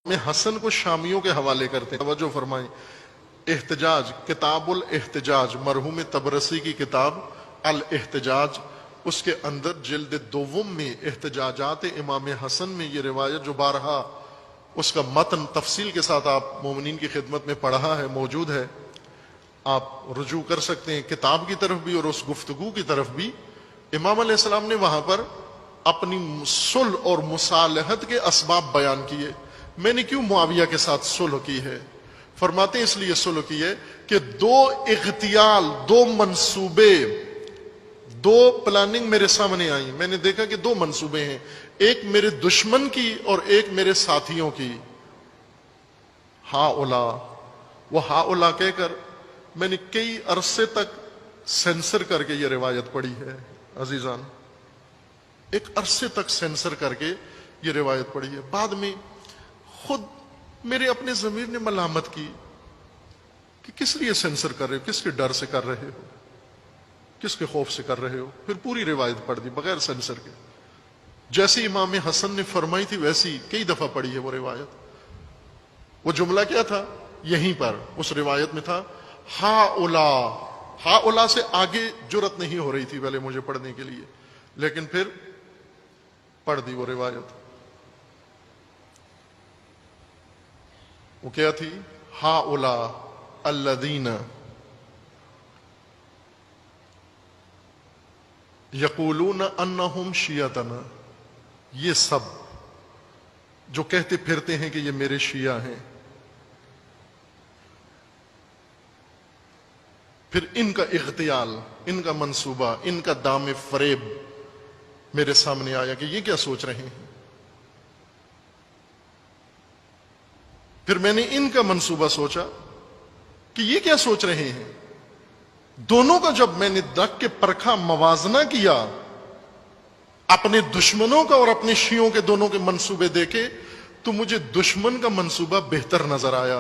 میں حسن کو شامیوں کے حوالے کرتے ہیں. توجہ فرمائیں. احتجاج، کتاب الاحتجاج، مرحوم طبرسی کی کتاب الاحتجاج، اس کے اندر جلد دوم میں احتجاجات امام حسن میں یہ روایت جو بارہا اس کا متن تفصیل کے ساتھ آپ مومنین کی خدمت میں پڑھا ہے، موجود ہے. آپ رجوع کر سکتے ہیں کتاب کی طرف بھی اور اس گفتگو کی طرف بھی. امام علیہ السلام نے وہاں پر اپنی صلح اور مصالحت کے اسباب بیان کیے. میں نے کیوں معاویہ کے ساتھ صلح کی ہے؟ فرماتے ہیں اس لیے صلح کی ہے کہ دو اغتیال، دو منصوبے، دو پلاننگ میرے سامنے آئیں. میں نے دیکھا کہ دو منصوبے ہیں، ایک میرے دشمن کی اور ایک میرے ساتھیوں کی. ہا اولا کہہ کر میں نے کئی عرصے تک سینسر کر کے یہ روایت پڑھی ہے. عزیزان، ایک عرصے تک سینسر کر کے یہ روایت پڑھی ہے. بعد میں خود میرے اپنے ضمیر نے ملامت کی کہ کس لیے سینسر کر رہے ہو، کس کے ڈر سے کر رہے ہو، کس کے خوف سے کر رہے ہو. پھر پوری روایت پڑھ دی بغیر سینسر کے. جیسی امام حسن نے فرمائی تھی ویسی کئی دفعہ پڑھی ہے وہ روایت. وہ جملہ کیا تھا؟ یہیں پر اس روایت میں تھا ہا اولا سے آگے جرت نہیں ہو رہی تھی پہلے مجھے پڑھنے کے لیے، لیکن پھر پڑھ دی وہ روایت. وہ کیا تھی؟ ہا اولا الذین یقولون انہم شیعتنا، یہ سب جو کہتے پھرتے ہیں کہ یہ میرے شیعہ ہیں. پھر ان کا اغتیال، ان کا منصوبہ، ان کا دام فریب میرے سامنے آیا کہ یہ کیا سوچ رہے ہیں. پھر میں نے ان کا منصوبہ سوچا کہ یہ کیا سوچ رہے ہیں. دونوں کا جب میں نے رکھ کے پرکھا، موازنہ کیا، اپنے دشمنوں کا اور اپنے شیعوں کے دونوں کے منصوبے دیکھے، تو مجھے دشمن کا منصوبہ بہتر نظر آیا.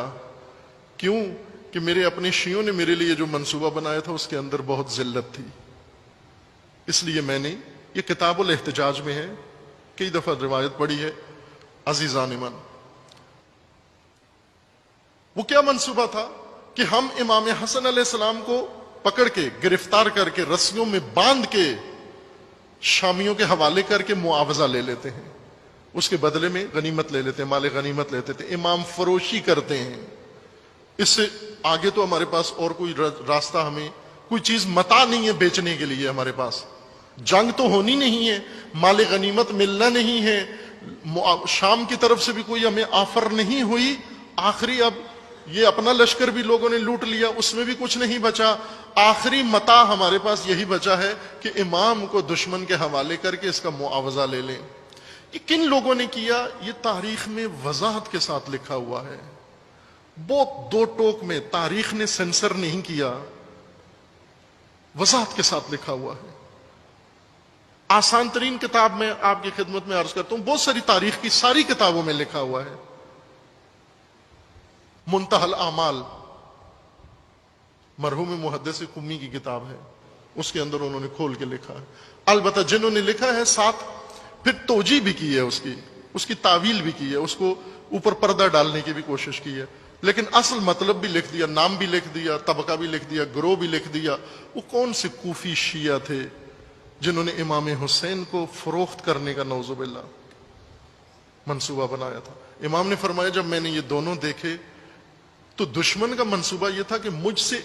کیوں؟ کہ میرے اپنے شیعوں نے میرے لیے جو منصوبہ بنایا تھا اس کے اندر بہت ذلت تھی. اس لیے میں نے یہ کتاب الاحتجاج میں ہے، کئی دفعہ روایت پڑھی ہے. عزیزان من، وہ کیا منصوبہ تھا کہ ہم امام حسن علیہ السلام کو پکڑ کے، گرفتار کر کے، رسیوں میں باندھ کے شامیوں کے حوالے کر کے معاوضہ لے لیتے ہیں. اس کے بدلے میں غنیمت لے لیتے ہیں، مال غنیمت لیتے تھے، امام فروشی کرتے ہیں. اس سے آگے تو ہمارے پاس اور کوئی راستہ، ہمیں کوئی چیز متاع نہیں ہے بیچنے کے لیے. ہمارے پاس جنگ تو ہونی نہیں ہے، مال غنیمت ملنا نہیں ہے، شام کی طرف سے بھی کوئی ہمیں آفر نہیں ہوئی. آخری اب یہ اپنا لشکر بھی لوگوں نے لوٹ لیا، اس میں بھی کچھ نہیں بچا. آخری متاع ہمارے پاس یہی بچا ہے کہ امام کو دشمن کے حوالے کر کے اس کا معاوضہ لے لیں. یہ کن لوگوں نے کیا؟ یہ تاریخ میں وضاحت کے ساتھ لکھا ہوا ہے. بہت دو ٹوک میں، تاریخ نے سینسر نہیں کیا، وضاحت کے ساتھ لکھا ہوا ہے. آسان ترین کتاب میں آپ کی خدمت میں عرض کرتا ہوں، بہت ساری تاریخ کی ساری کتابوں میں لکھا ہوا ہے. منتہی الاعمال مرحوم محدث قمی کی کتاب ہے، اس کے اندر انہوں نے کھول کے لکھا ہے. البتہ جنہوں نے لکھا ہے ساتھ پھر توجیہ بھی کی ہے، اس کی تعویل بھی کی ہے، اس کو اوپر پردہ ڈالنے کی بھی کوشش کی ہے، لیکن اصل مطلب بھی لکھ دیا، نام بھی لکھ دیا، طبقہ بھی لکھ دیا، گروہ بھی لکھ دیا. وہ کون سے کوفی شیعہ تھے جنہوں نے امام حسین کو فروخت کرنے کا نعوذ باللہ منصوبہ بنایا تھا. امام نے فرمایا جب میں نے یہ دونوں دیکھے تو دشمن کا منصوبہ یہ تھا کہ مجھ سے